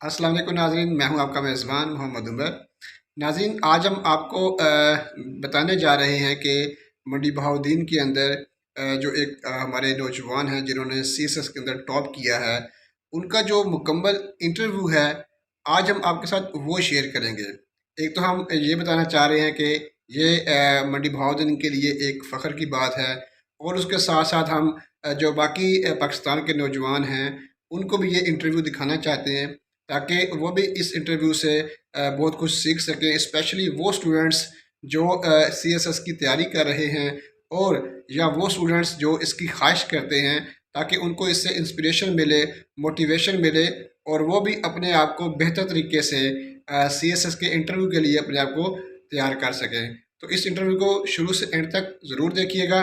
अस्सलाम वालेकुम नाज़रीन, मैं हूं आपका मेज़बान मोहम्मद उमर। नाज़रीन, आज हम आपको बताने जा रहे हैं कि मंडी बहाउद्दीन के अंदर जो एक हमारे नौजवान हैं जिन्होंने सीएसएस के अंदर टॉप किया है, उनका जो मुकम्मल इंटरव्यू है, आज हम आपके साथ वो शेयर करेंगे। एक तो हम ये बताना चाह रहे हैं कि ये मंडी बहाउद्दीन के लिए एक फ़ख्र की बात है, और उसके साथ साथ हम जो बाकी पाकिस्तान के नौजवान हैं, उनको भी ये इंटरव्यू दिखाना चाहते हैं ताकि वो भी इस इंटरव्यू से बहुत कुछ सीख सकें, स्पेशली वो स्टूडेंट्स जो सीएसएस की तैयारी कर रहे हैं, और या वो स्टूडेंट्स जो इसकी ख्वाहिश करते हैं, ताकि उनको इससे इंस्पिरेशन मिले, मोटिवेशन मिले, और वो भी अपने आप को बेहतर तरीके से सीएसएस के इंटरव्यू के लिए अपने आप को तैयार कर सकें। तो इस इंटरव्यू को शुरू से एंड तक ज़रूर देखिएगा।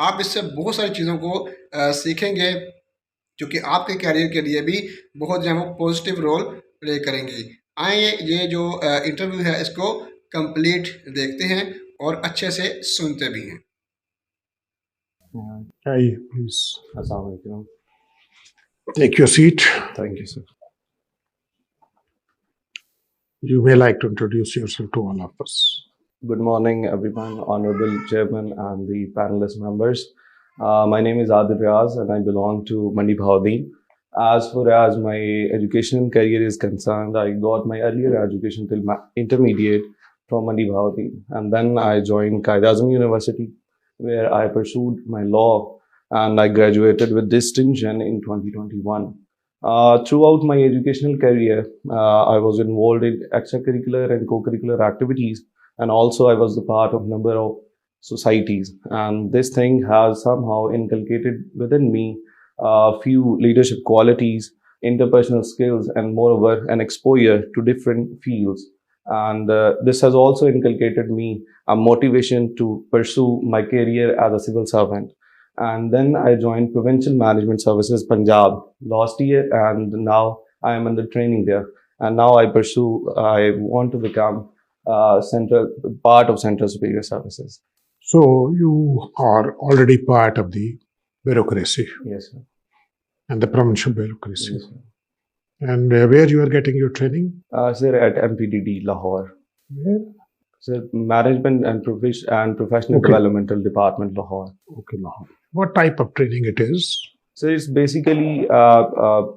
आप इससे बहुत सारी चीज़ों को सीखेंगे जो कि आपके कैरियर के लिए भी बहुत जो है वो पॉजिटिव रोल प्ले करेंगी। आइए ये जो इंटरव्यू है इसको कंप्लीट देखते हैं और अच्छे से सुनते भी हैं। Hi, please Assalamualaikum. take your seat. Thank you, sir. You may like to introduce yourself to all of us. Good morning, everyone, Honorable Chairman and the panelist members. My name is Adil Riaz and I belong to Mandi Bhaudin. As far as my educational career is concerned, I got my earlier education till intermediate from Mandi Bhaudin, and then I joined Qaid-e-Azam University, where I pursued my law and I graduated with distinction in 2021. Throughout my educational career, I was involved in extracurricular and co-curricular activities, and also I was the part of number of societies. And this thing has somehow inculcated within me a few leadership qualities, interpersonal skills, and moreover, an exposure to different fields. And this has also inculcated me a motivation to pursue my career as a civil servant. And then I joined Provincial Management Services Punjab last year, and now I am under training there. And now I want to become part of Central Superior Services. So you are already part of the bureaucracy Yes, sir. and the provincial bureaucracy. Yes, sir. And where you are getting your training? Sir, at MPDD Lahore. Where? Sir, Management and Professional Okay. Developmental Department Lahore. Okay, Lahore. What type of training it is? So it's basically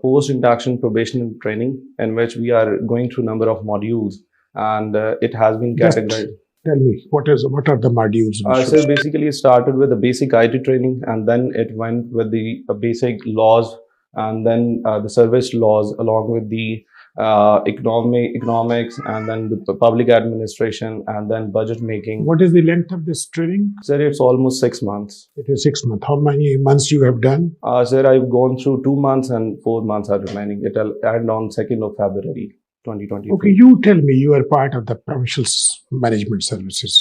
post-induction probationary training in which we are going through number of modules, and it has been Just categorized. tell me, what are the modules? So basically, it started with the basic IT training, and then it went with the basic laws, and then the service laws, along with the economics, and then the public administration, and then budget making. What is the length of this training? Sir, it's almost 6 months. It is 6 months. How many months you have done? Sir, I've gone through 2 months and 4 months are remaining. It'll end on 2nd of February 2023. Okay, you tell me, you are part of the provincial management services.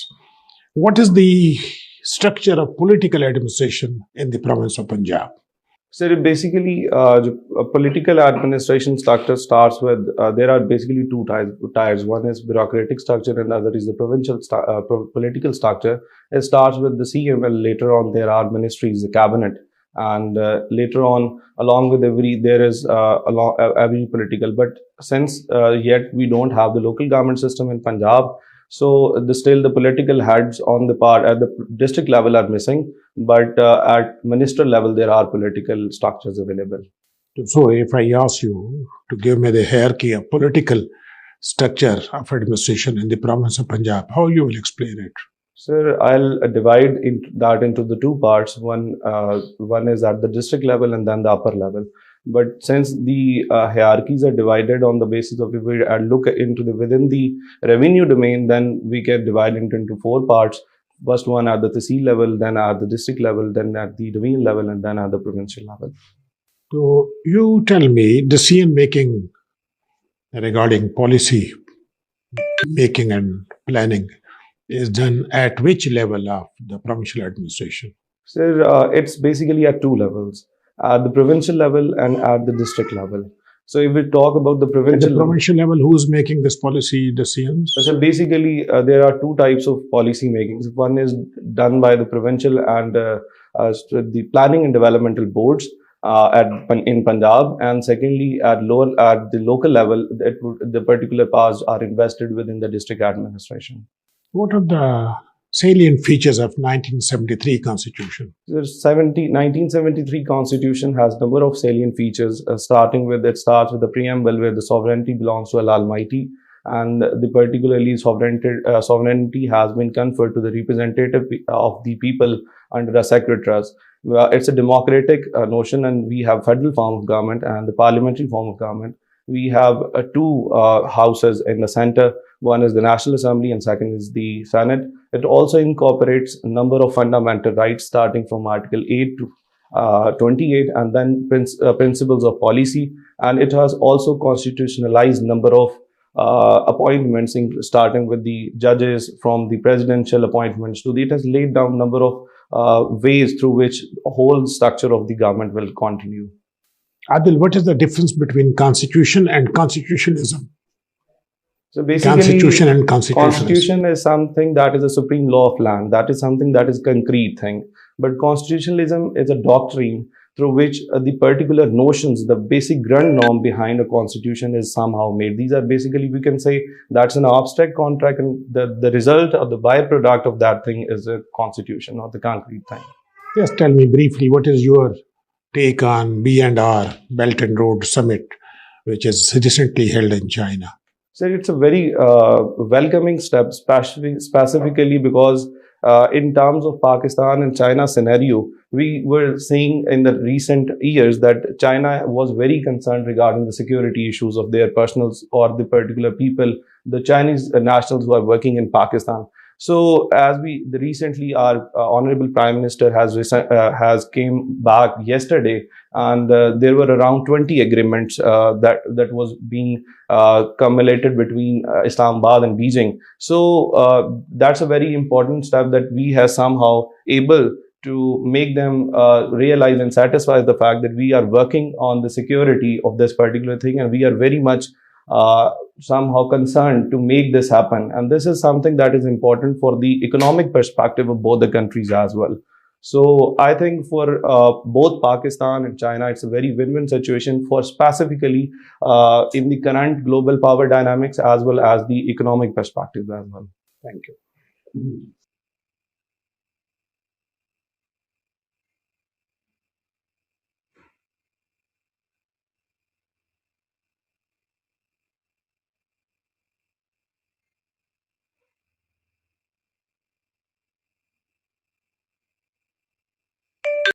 What is the structure of political administration in the province of Punjab? Sir, basically, political administration structure starts with, there are basically two tiers. One is bureaucratic structure and other is the provincial political structure. It starts with the CM, and later on there are ministries, the cabinet, and later on, along with there is every political. But since yet we don't have the local government system in Punjab, so still the political heads on the part at the district level are missing, but at ministerial level there are political structures available. So if I ask you to give me the hierarchy of political structure of administration in the province of Punjab, how you will explain it? Sir, I'll divide that into the two parts. One is at the district level and then the upper level. But since the hierarchies are divided on the basis of, if we look into within the revenue domain, then we can divide it into 4 parts. First one at the tehsil level, then at the district level, then at the domain level, and then at the provincial level. So you tell me, decision making regarding policy making and planning is done at which level of the provincial administration? Sir, it's basically at 2 levels, at the provincial level and at the district level. So if we talk about the At provincial the provincial level, who is making this policy decisions? So basically, there are 2 types of policy makings. One is done by the provincial and the planning and developmental boards, in Punjab, and secondly at the local level, the particular powers are invested within the district administration. What are the salient features of 1973 Constitution? The 1973 Constitution has number of salient features. It starts with the preamble where the sovereignty belongs to Allah Almighty, and the particularly sovereignty has been conferred to the representative of the people under a sacred trust. It's a democratic notion, and we have federal form of government and the parliamentary form of government. We have two houses in the center. One is the National Assembly and second is the Senate. It also incorporates a number of fundamental rights starting from Article 8 to 28, and then principles of policy. And it has also constitutionalized number of appointments, starting with the judges, from the presidential appointments to it has laid down number of ways through which the whole structure of the government will continue. Adil, what is the difference between constitution and constitutionalism? So basically, Constitution and constitutionalism. Constitution is something that is a supreme law of land. That is something that is concrete thing. But constitutionalism is a doctrine through which the particular notions, the basic ground norm behind a constitution is somehow made. These are basically, we can say that's an abstract contract, and the result or the byproduct of that thing is a constitution or the concrete thing. Just tell me briefly, what is your take on B&R, Belt and Road Summit, which is recently held in China? So it's a very welcoming step, specifically because in terms of Pakistan and China scenario, we were seeing in the recent years that China was very concerned regarding the security issues of their personals or the particular people, the Chinese nationals who are working in Pakistan. So as recently our Honorable Prime Minister has came back yesterday, and there were around 20 agreements that was being cumulated between Islamabad and Beijing. So that's a very important step that we have somehow able to make them realize and satisfy the fact that we are working on the security of this particular thing, and we are very much somehow concerned to make this happen. And this is something that is important for the economic perspective of both the countries as well. So I think for both Pakistan and China, it's a very win-win situation for specifically in the current global power dynamics as well as the economic perspective as well. Thank you.